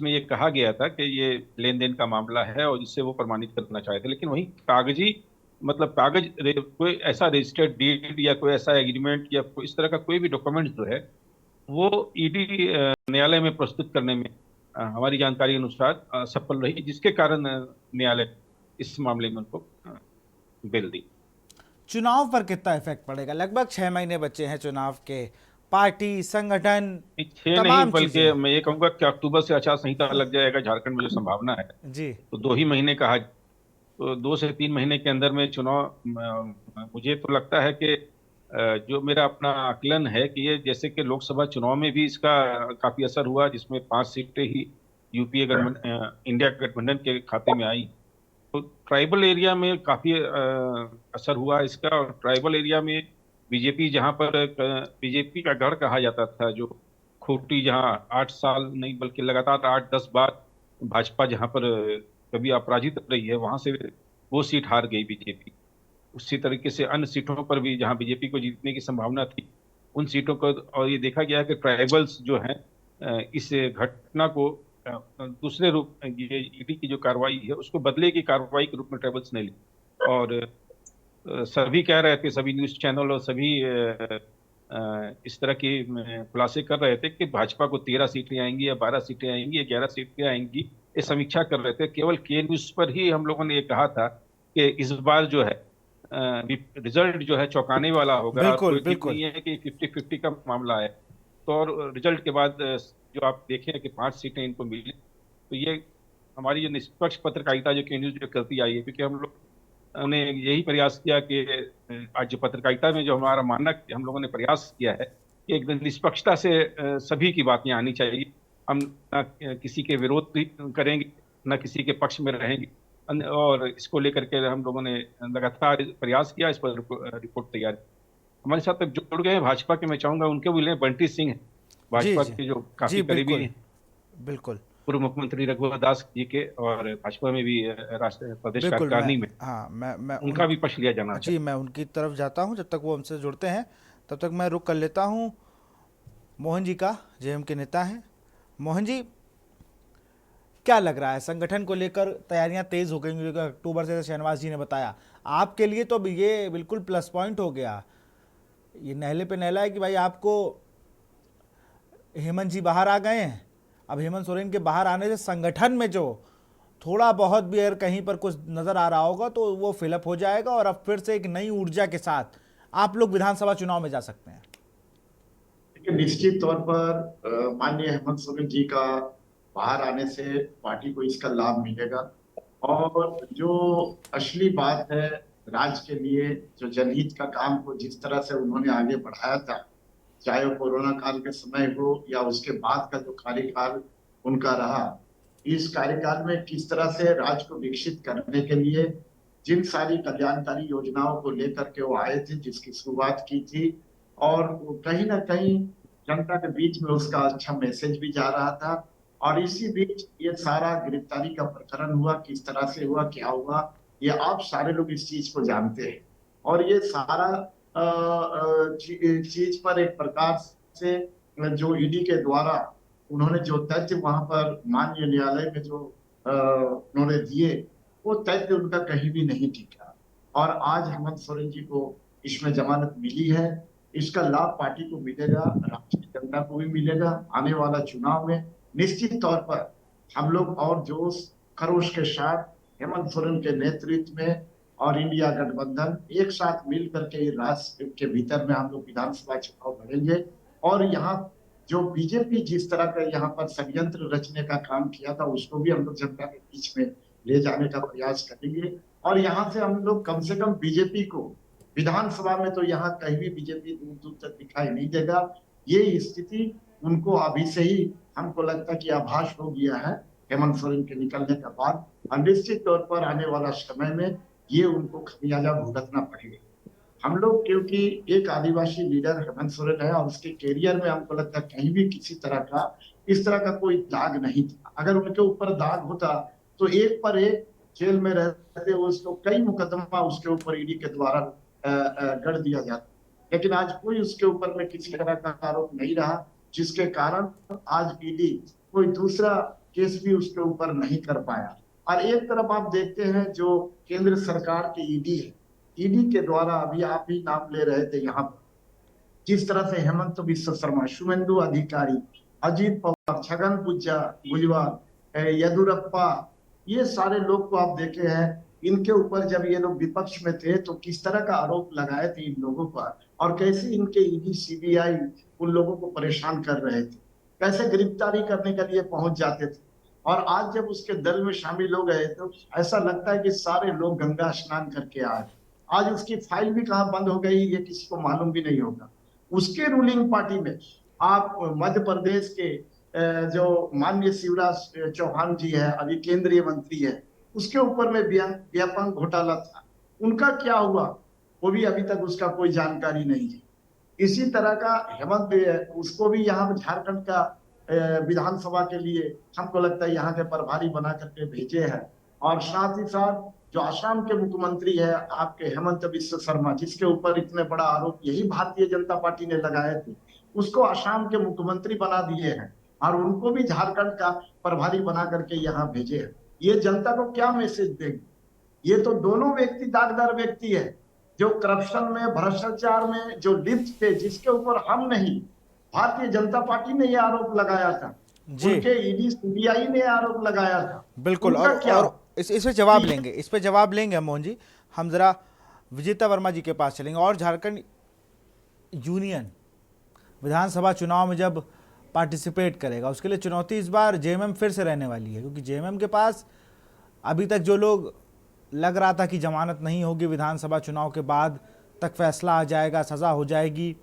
ये कहा गया था कि ये लेन देन का मामला है और जिससे वो प्रमाणित करना चाहे थे। लेकिन वहीं कागजी कोई ऐसा रजिस्टर्ड डीड या कोई ऐसा एग्रीमेंट या कोई इस तरह का कोई भी डॉक्यूमेंट जो है वो ईडी न्यायालय में प्रस्तुत करने में हमारी जानकारी अनुसार सफल रही, जिसके कारण न्यायालय इस मामले में उनको बेल दी। चुनाव पर कितना इफेक्ट पड़ेगा? लगभग 6 महीने बचे हैं चुनाव के। पार्टी, संगठन, 6 नहीं बल्कि मैं ये कहूंगा कि अक्टूबर से आचार संहिता लग जाएगा झारखंड में, जो संभावना है जी, तो 2 ही महीने कहा, तो 2 से 3 महीने के अंदर में चुनाव। मुझे तो लगता है कि जो मेरा अपना आकलन है कि ये जैसे कि लोकसभा चुनाव में भी इसका काफी असर हुआ, जिसमें 5 सीटें ही यूपीए इंडिया गठबंधन के खाते में आई, तो ट्राइबल एरिया में काफी असर हुआ इसका। और ट्राइबल एरिया में बीजेपी, जहां पर बीजेपी का गढ़ कहा जाता था, जो खूंटी, जहां 8 साल नहीं बल्कि लगातार 8-10 बार भाजपा जहां पर कभी अपराजित रही है, वहां से वो सीट हार गई बीजेपी। उसी तरीके से अन्य सीटों पर भी जहां बीजेपी को जीतने की संभावना थी, उन सीटों को, और ये देखा गया कि ट्राइबल्स जो हैं इस घटना को दूसरे रूप, ये ईडी की जो कार्रवाई है उसको बदले की कार्रवाई के रूप में ट्राइबल्स ने ली। और सभी कह रहे थे, सभी न्यूज चैनल और सभी इस तरह के खुलासे कर रहे थे कि भाजपा को 13 सीटें आएंगी या 12 सीटें आएंगी या 11 सीटें आएंगी, ये समीक्षा कर रहे थे। केवल के न्यूज पर ही हम लोगों ने ये कहा था कि इस बार जो है रिजल्ट जो है चौंकाने वाला होगा। बिल्कुल, बिल्कुल नहीं है कि 50-50 का मामला है। तो और रिजल्ट के बाद जो आप देखें कि 5 सीटें इनको मिली, तो ये हमारी जो निष्पक्ष पत्रकारिता जो के न्यूज जो करती आई है, क्योंकि हम लोग ने यही प्रयास किया कि आज जो पत्रकारिता में जो हमारा मानक हम लोगों ने प्रयास किया है कि एकदम निष्पक्षता से सभी की बातें आनी चाहिए, हम न किसी के विरोध भी करेंगे, न किसी के पक्ष में रहेंगे। और इसको लेकर के हम लोगों ने लगातार प्रयास किया, इस पर रिपोर्ट तैयार की। हमारे साथ अब जुड़ गए हैं भाजपा के, मैं चाहूंगा उनके भी लें, बंटी सिंह हैं, जी भाजपा जी के जो जी, काफी करीबी बिल्कुल हैं, बिल्कुल पूर्व मुख्यमंत्री रघुवर दास जी के, और भाजपा में भी राष्ट्रीय प्रदेश बिल्कुल। मैं कार्यकारिणी में हाँ मैं उन उनका भी पक्ष लिया जाना जी, चाहिए। मैं उनकी तरफ जाता हूँ। जब तक वो हमसे जुड़ते हैं तब तक मैं रुक कर लेता हूँ मोहन जी का, जेएम के नेता हैं। मोहन जी, क्या लग रहा है संगठन को लेकर? तैयारियां तेज हो गई क्योंकि अक्टूबर से शहनवाज जी ने बताया, आपके लिए तो अब ये बिल्कुल प्लस पॉइंट हो गया, ये नहले पे नहला है कि भाई आपको हेमंत जी बाहर आ गए हैं। अब हेमंत सोरेन के बाहर आने से संगठन में जो थोड़ा बहुत भी अगर कहीं पर कुछ नजर आ रहा होगा तो वो फिलअप हो जाएगा और अब फिर से एक नई ऊर्जा के साथ आप लोग विधानसभा चुनाव में जा सकते हैं। देखिए, निश्चित तौर पर माननीय हेमंत सोरेन जी का बाहर आने से पार्टी को इसका लाभ मिलेगा। और जो असली बात है, राज्य के लिए जो जनहित का काम को जिस तरह से उन्होंने आगे बढ़ाया था, चाहे वो कोरोना काल के समय हो या उसके बाद का जो कार्यकाल उनका रहा, इस कार्यकाल में किस तरह से राज्य को विकसित करने के लिए जिन सारी कल्याणकारी योजनाओं को लेकर के वो आए थे, जिसकी शुरुआत की थी, और वो कहीं ना कहीं जनता के बीच में उसका अच्छा मैसेज भी जा रहा था। और इसी बीच ये सारा गिरफ्तारी का प्रकरण हुआ, किस तरह से हुआ, क्या हुआ, ये आप सारे लोग इस चीज को जानते हैं। और ये सारा चीज पर एक प्रकार से जो ईडी के द्वारा उन्होंने जो तथ्य वहां पर माननीय न्यायालय में जो उन्होंने दिए, वो तथ्य उनका कहीं भी नहीं टिका। और आज हेमंत सोरेन जी को इसमें जमानत मिली है, इसका लाभ पार्टी को मिलेगा, राष्ट्रीय जनता को भी मिलेगा। आने वाला चुनाव में निश्चित तौर पर हम लोग और जोश खरोश के साथ हेमंत सोरेन के नेतृत्व में और इंडिया गठबंधन एक साथ मिल करके राज्य के भीतर में हम लोग विधानसभा चुनाव लड़ेंगे। और यहाँ जो बीजेपी जिस तरह का यहाँ पर षड्यंत्र रचने का काम किया था, उसको भी हम लोग जनता के बीच में ले जाने का प्रयास करेंगे। और यहाँ से हम लोग कम से कम बीजेपी को विधानसभा में, तो यहाँ कहीं भी बीजेपी दूर दूर तक दिखाई नहीं देगा। ये स्थिति उनको अभी से ही हमको लगता है कि आभास हो गया है हेमंत सोरेन के निकलने के बाद। और निश्चित तौर पर आने वाला समय में ये उनको खमियाजा भुगतना पड़ेगा। हम लोग, क्योंकि एक आदिवासी लीडर हेमंत सोरेन है और उसके कैरियर में हमको लगता है कहीं भी किसी तरह का इस तरह का कोई दाग नहीं था। अगर उनके ऊपर दाग होता तो एक पर एक जेल में रहते, उसको कई मुकदमा उसके ऊपर ईडी के द्वारा गढ़ दिया जाता। लेकिन आज कोई उसके ऊपर में किसी तरह का आरोप नहीं रहा, जिसके कारण आज ईडी कोई दूसरा केस भी उसके ऊपर नहीं कर पाया। और एक तरफ आप देखते हैं जो केंद्र सरकार की ईडी है, ईडी के द्वारा अभी आप ही नाम ले रहे थे यहाँ पर, जिस तरह से हेमंत बिस्व शर्मा, शुभेंदु अधिकारी, अजीत पवार, छगन भुजबल, येदुरप्पा, ये सारे लोग को आप देखे हैं। इनके ऊपर जब ये लोग विपक्ष में थे तो किस तरह का आरोप लगाए थे इन लोगों पर, और कैसे इनके ईडी सीबीआई उन लोगों को परेशान कर रहे थे, कैसे गिरफ्तारी करने के लिए पहुंच जाते थे। और आज जब उसके दल में शामिल हो गए तो ऐसा लगता है कि सारे लोग गंगा स्नान करके आए। आज उसकी फाइल भी कहाँ बंद हो गई ये किसी को मालूम भी नहीं होगा। उसके रूलिंग पार्टी में आप मध्य प्रदेश के जो माननीय शिवराज चौहान जी है, अभी केंद्रीय मंत्री है, उसके ऊपर में व्यापक घोटाला था, उनका क्या हुआ वो भी अभी तक उसका कोई जानकारी नहीं है। इसी तरह का हेमंत, उसको भी यहाँ झारखंड का विधानसभा के लिए हमको लगता है यहाँ के प्रभारी बना करके भेजे हैं। और साथ ही साथ जो असम के मुख्यमंत्री है आपके हेमंत बिस्व शर्मा, जिसके ऊपर इतने बड़ा आरोप यही भारतीय जनता पार्टी ने लगाए थे, उसको असम के मुख्यमंत्री बना दिए हैं और उनको भी झारखंड का प्रभारी बना करके यहाँ भेजे हैं। ये जनता को क्या मैसेज देंगे? ये तो दोनों व्यक्ति दागदार व्यक्ति है, जो करप्शन में, भ्रष्टाचार में जो लिप्त थे, जिसके ऊपर हम नहीं, भारतीय जनता पार्टी ने यह आरोप लगाया था, उनके ईडी सीबीआई ने आरोप लगाया था। बिल्कुल। और इस पे जवाब लेंगे, इस पे जवाब लेंगे मोहन जी। हम जरा विजेता वर्मा जी के पास चलेंगे। और झारखंड यूनियन विधानसभा चुनाव में जब पार्टिसिपेट करेगा, उसके लिए चुनौती इस बार जेएमएम फिर से रहने वाली है, क्योंकि जेएमएम के पास अभी तक जो लोग लग रहा था कि जमानत नहीं होगी, विधानसभा चुनाव के बाद तक फैसला आ जाएगा, सज़ा हो जाएगी,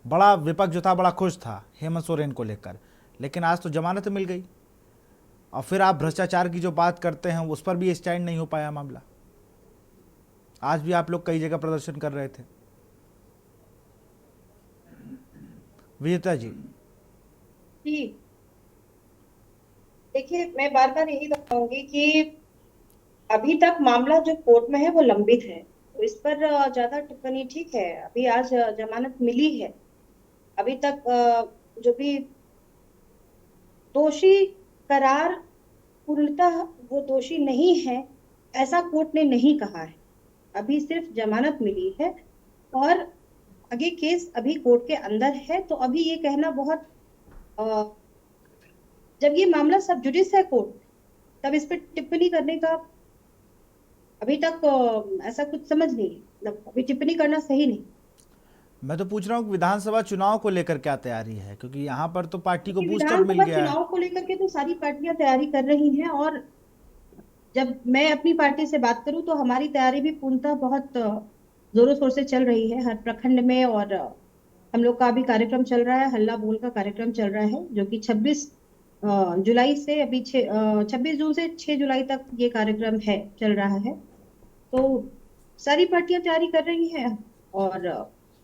बड़ा विपक्ष जो था बड़ा खुश था हेमंत सोरेन को लेकर। लेकिन आज तो जमानत मिल गई, और फिर आप भ्रष्टाचार की जो बात करते हैं उस पर भी स्टैंड नहीं हो पाया मामला। आज भी आप लोग कई जगह प्रदर्शन कर रहे थे। विजेता जी। जी देखिए, मैं बार बार यही बताऊंगी कि अभी तक मामला जो कोर्ट में है वो लंबित है, तो इस पर ज्यादा टिप्पणी ठीक है। अभी आज जमानत मिली है, अभी तक जो भी दोषी करार पूर्णतः वो दोषी नहीं है ऐसा कोर्ट ने नहीं कहा है। अभी सिर्फ जमानत मिली है और आगे केस अभी कोर्ट के अंदर है। तो अभी ये कहना बहुत जब ये मामला सब जुडिस है कोर्ट, तब इस पर टिप्पणी करने का अभी तक ऐसा कुछ समझ नहीं है, मतलब अभी टिप्पणी करना सही नहीं। मैं तो पूछ रहा हूँ कि विधानसभा चुनाव को लेकर क्या तैयारी है, क्योंकि यहाँ पर तो पार्टी को बूस्टर मिल विधानसभा गया है। चुनाव को लेकर के तो सारी पार्टियां तैयारी कर रही हैं, और जब मैं अपनी पार्टी से बात करूं तो हमारी तैयारी भी पूर्णतः बहुत जोरों शोर से चल रही है हर प्रखंड में। और हम लोग का भी कार्यक्रम चल रहा है, हल्ला बोल का कार्यक्रम चल रहा है, जो कि 26 जुलाई से अभी 26 जून से 6 जुलाई तक ये कार्यक्रम है चल रहा है। तो सारी पार्टियां तैयारी कर रही हैं और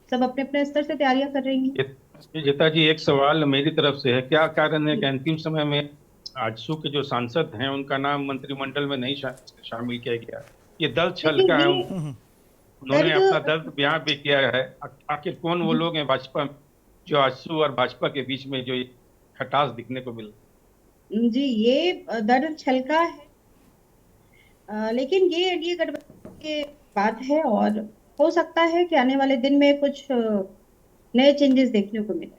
सब अपने अपने स्तर से तैयारियां कर रही हैं। विजेता जी, एक सवाल मेरी तरफ से है, क्या कारण है कि अंतिम समय में आजसू के जो सांसद हैं उनका नाम मंत्रिमंडल में नहीं शामिल किया गया? ये दल छल का है, उन्होंने अपना दर्द बयां भी किया है। आखिर कौन वो लोग हैं भाजपा में जो आजसू और भाजपा के बीच में जो खटास दिखने को मिल? जी, ये दर्द छलका है, लेकिन ये एनडीए गठबंधन के बात है और हो सकता है कि आने वाले दिन में कुछ नए चेंजेस देखने को मिले।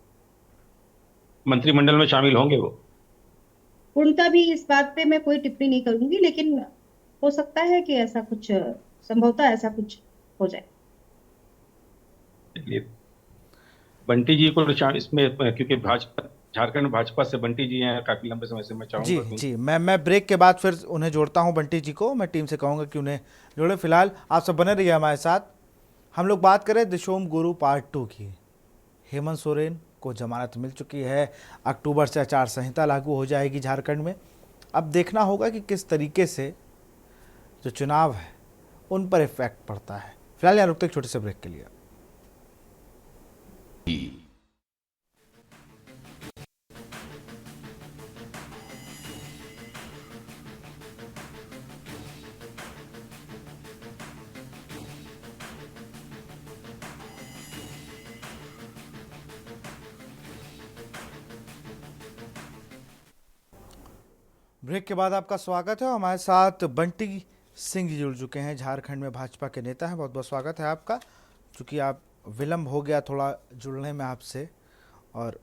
मंत्रिमंडल में शामिल होंगे वो? पूर्णतः भी इस बात पे मैं कोई टिप्पणी नहीं करूंगी, लेकिन हो सकता है कि ऐसा कुछ संभवतः ऐसा कुछ हो जाए। बंटी जी को इसमें, क्योंकि भाजपा झारखंड भाजपा से बंटी जी हैं काफी लंबे समय से, मैं चाहूंगा जी मैं ब्रेक के बाद फिर उन्हें जोड़ता हूं। बंटी जी को मैं टीम से कहूंगा कि उन्हें जोड़े। फिलहाल आप सब बने रहिए हमारे साथ। हम लोग बात करें दिशोम गुरु पार्ट 2 की। हेमंत सोरेन को जमानत मिल चुकी है, अक्टूबर से आचार संहिता लागू हो जाएगी झारखंड में। अब देखना होगा कि किस तरीके से जो चुनाव है उन पर इफेक्ट पड़ता है। फिलहाल यहाँ रुकते एक छोटे से ब्रेक के लिए। ब्रेक के बाद आपका स्वागत है। हमारे साथ बंटी सिंह जी जुड़ चुके हैं, झारखंड में भाजपा के नेता हैं। बहुत बहुत स्वागत है आपका। चूँकि आप विलम्ब हो गया थोड़ा जुड़ने में आपसे, और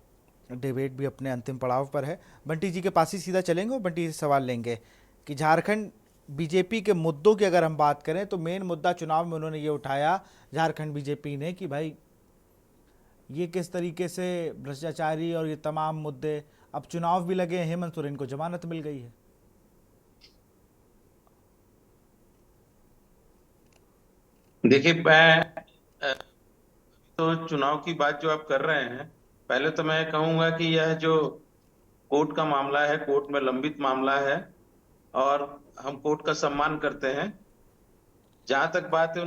डिबेट भी अपने अंतिम पड़ाव पर है। बंटी जी के पास ही सीधा चलेंगे और बंटी से सवाल लेंगे कि झारखंड बीजेपी के मुद्दों की अगर हम बात करें तो मेन मुद्दा चुनाव में उन्होंने ये उठाया, झारखंड बीजेपी ने, कि भाई ये किस तरीके से भ्रष्टाचारी और ये तमाम मुद्दे, अब चुनाव भी लगे, हेमंत सोरेन को जमानत मिल गई है। देखिए, मैं तो चुनाव की बात जो आप कर रहे हैं, पहले तो मैं कहूंगा कि यह जो कोर्ट का मामला है, कोर्ट में लंबित मामला है और हम कोर्ट का सम्मान करते हैं। जहां तक बात है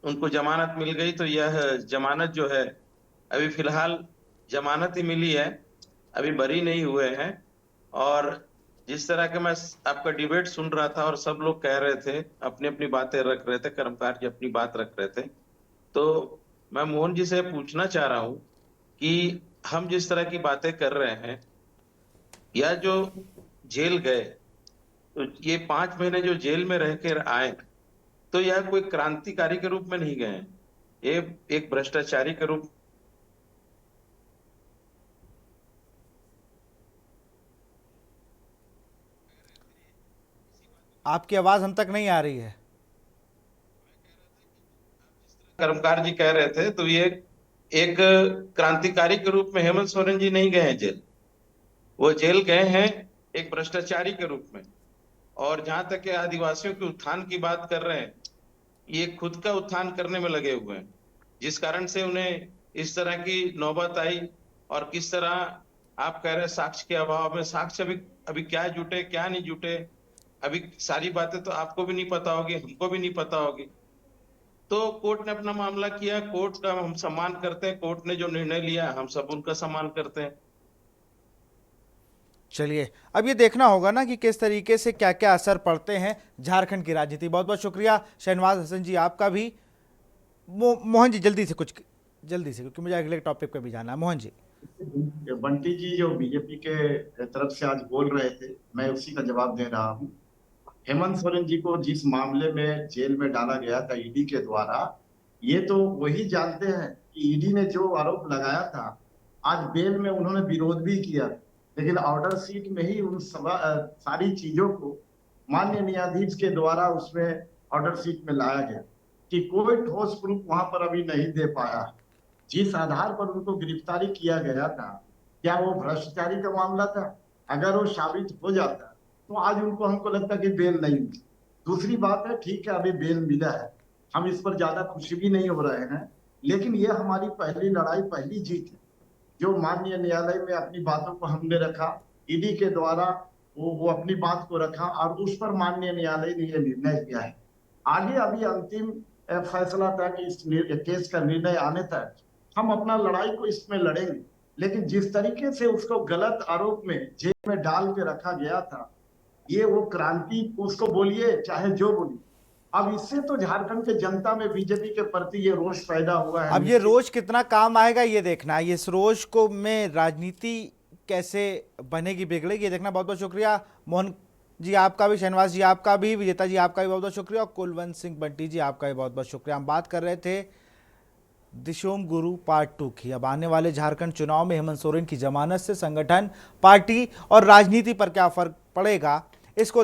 उनको जमानत मिल गई, तो यह जमानत जो है अभी फिलहाल जमानत ही मिली है, अभी बरी नहीं हुए हैं। और जिस तरह के मैं आपका डिबेट सुन रहा था और सब लोग कह रहे थे, अपनी अपनी बातें रख रहे थे, कर्मकार जी अपनी बात रख रहे थे, तो मैं मोहन जी से पूछना चाह रहा हूं कि हम जिस तरह की बातें कर रहे हैं, या जो जेल गए, तो ये 5 महीने जो जेल में रह कर आए, तो यह कोई क्रांतिकारी के रूप में नहीं गए, ये एक भ्रष्टाचारी के रूप। आपकी आवाज हम तक नहीं आ रही है। कर्मकार जी कह रहे थे, तो ये एक क्रांतिकारी के रूप में हेमंत सोरेन जी नहीं गए हैं जेल, वो जेल गए हैं एक भ्रष्टाचारी के रूप में। और जहां तक के आदिवासियों के उत्थान की बात कर रहे हैं, ये खुद का उत्थान करने में लगे हुए हैं, जिस कारण से उन्हें इस तरह की नौबत आई। और किस तरह आप कह रहे हैं साक्ष्य के अभाव में, साक्ष्य अभी क्या जुटे क्या नहीं जुटे, अभी सारी बातें तो आपको भी नहीं पता होगी, हमको भी नहीं पता होगी। तो कोर्ट ने अपना मामला किया, कोर्ट का हम सम्मान करते हैं, कोर्ट ने जो निर्णय लिया हम सब उनका सम्मान करते हैं। चलिए, अब ये देखना होगा ना कि किस तरीके से क्या क्या असर पड़ते हैं झारखंड की राजनीति। बहुत बहुत शुक्रिया शहनवाज हसन जी आपका भी। मोहन जी जल्दी से क्योंकि मुझे अगले टॉपिक पे भी जाना है। मोहन जी। बंटी जी जो बीजेपी के तरफ से आज बोल रहे थे, मैं उसी का जवाब दे रहा हूँ। हेमंत सोरेन जी को जिस मामले में जेल में डाला गया था ईडी के द्वारा, ये तो वही जानते हैं कि ईडी ने जो आरोप लगाया था, आज बेल में उन्होंने विरोध भी किया, लेकिन ऑर्डर शीट में ही उन सारी चीजों को माननीय न्यायाधीश के द्वारा उसमें ऑर्डर शीट में लाया गया कि कोई ठोस प्रूफ वहां पर अभी नहीं दे पाया। जिस आधार पर उनको गिरफ्तारी किया गया था, क्या वो भ्रष्टाचारी का मामला था? अगर वो साबित हो जाता तो आज उनको, हमको लगता कि बेल नहीं मिली। दूसरी बात है, ठीक है अभी बेल मिला है, हम इस पर ज्यादा खुश भी नहीं हो रहे हैं, लेकिन ये हमारी पहली लड़ाई, पहली जीत है जो माननीय न्यायालय में अपनी बातों को हमने रखा, ईडी के द्वारा वो अपनी बात को रखा और उस पर माननीय न्यायालय ने यह निर्णय किया है। आगे अभी अंतिम फैसला था कि इस केस का निर्णय आने तक हम अपना लड़ाई को इसमें लड़ेंगे, लेकिन जिस तरीके से उसको गलत आरोप में जेल में डाल के रखा गया था, ये वो क्रांति उसको बोलिए चाहे जो बोलिए, अब इससे तो झारखंड के जनता में बीजेपी के प्रति ये रोष पैदा हुआ है। अब ये रोष कितना काम आएगा ये देखना है, इस रोष को में राजनीति कैसे बनेगी बिगड़ेगी ये देखना। बहुत बहुत शुक्रिया मोहन जी आपका भी, शहनवाज जी आपका भी, विजेता जी आपका भी बहुत बहुत शुक्रिया और कुलवंत सिंह बंटी जी आपका भी बहुत बहुत शुक्रिया। हम बात कर रहे थे दिशोम गुरु पार्ट 2 की। अब आने वाले झारखंड चुनाव में हेमंत सोरेन की जमानत से संगठन, पार्टी और राजनीति पर क्या फर्क पड़ेगा, इसको